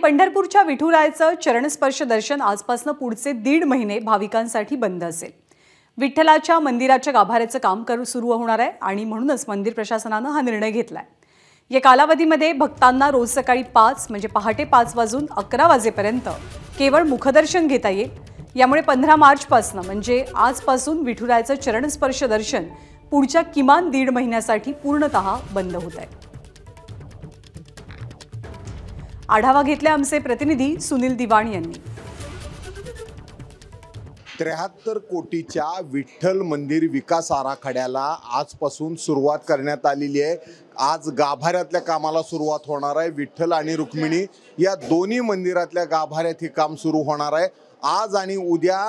पंढरपूरच्या विठुरायाचं चरणस्पर्श दर्शन आजपासून पुढचे 1.5 महिने भाविकांसाठी बंद असेल। विठ्ठलाच्या मंदिराच्या गाभाऱ्याचं काम सुरू होणार आहे आणि म्हणूनच मंदिर प्रशासनाने हा निर्णय घेतलाय। या कालावधीमध्ये भक्तांना रोज सकाळी 5 म्हणजे पहाटे 5 वाजून 11 वाजेपर्यंत केवळ मुखदर्शन घेता येईल। यामुळे 15 मार्च पासून म्हणजे आजपासून विठुरायाचं चरणस्पर्श दर्शन पुढच्या किमान 1.5 महिन्यासाठी पूर्णतः बंद होत आहे। आढावा घेतला आमचे प्रतिनिधी सुनील दिवाण यांनी। 73 कोटीच्या विठ्ठल मंदिर विकास आराखड्याला आजपासून सुरुवात करण्यात आलेली आहे। आज गाभाऱ्यातल्या कामाला सुरुवात होणार आहे। विठ्ठल आणि रुक्मिणी या दोन्ही मंदिरातल्या गाभाऱ्यात हे काम सुरू होणार आहे। आज आणि उद्या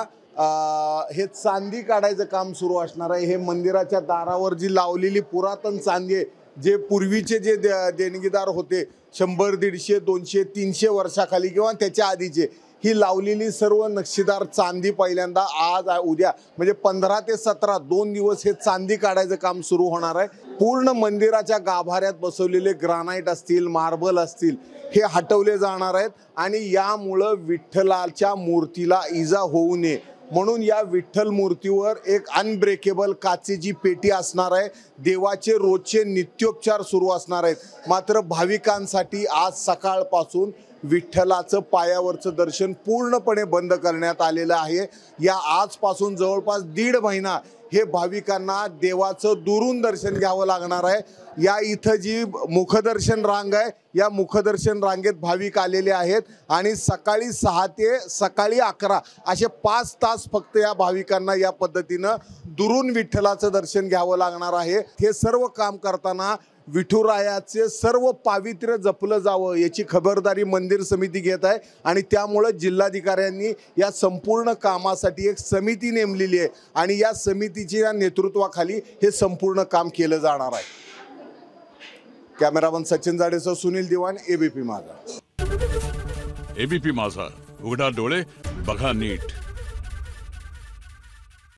हे चांदी काढायचं काम सुरू असणार आहे। हे मंदिराच्या दारावर जी लावलेली पुरातन चांदी आहे, जे पूर्वीचे जे देणगीदार होते 100, 150, 200, 300 वर्षाखाली किंवा त्याच्या आधीचे, ही लावलेली सर्व नक्षीदार चांदी पहिल्यांदा आज उद्या म्हणजे 15 ते 17 2 दिवस हे चांदी काढायचं काम सुरू होणार आहे। पूर्ण मंदिराच्या गाभाऱ्यात बसवलेले ग्रानाइट असतील, मार्बल असतील, हे हटवले जाणार आहेत आणि यामुळे विठ्ठलाच्या मूर्तीला इजा होऊ नये म्हणून या विठ्ठल मूर्तीवर एक अनब्रेकेबल काचेची पेटी असणार आहे। देवाचे रोजचे नित्योपचार सुरू असणार आहेत। मात्र भाविकांसाठी आज सकाळपासून विठ्ठलाचं पायावरचं दर्शन पूर्णपणे बंद करण्यात आलेलं आहे। या आजपासून जवळपास 1.5 महिना हे भाविकांना देवाचं दुरून दर्शन घ्यावं लागणार आहे। या इथं जी मुखदर्शन रांग आहे, या मुखदर्शन रांगेत भाविक आलेले आहेत आणि सकाळी 6 ते सकाळी 11 असे 5 तास फक्त या भाविकांना या पद्धतीनं दुरून विठ्ठलाचं दर्शन घ्यावं लागणार आहे। हे सर्व काम करताना विठुरायाचे सर्व पावित्र्य जपलं जावं याची खबरदारी मंदिर समिती घेत आहे आणि त्यामुळे जिल्हाधिकाऱ्यांनी या संपूर्ण कामासाठी एक समिती नेमलेली आहे आणि या समितीच्या नेतृत्वाखाली हे संपूर्ण काम केलं जाणार आहे। कॅमेरामन सचिन जाडेसह सुनील दिवाण, एबीपी माझा। एबीपी माझा, उघडा डोळे बघा नीट।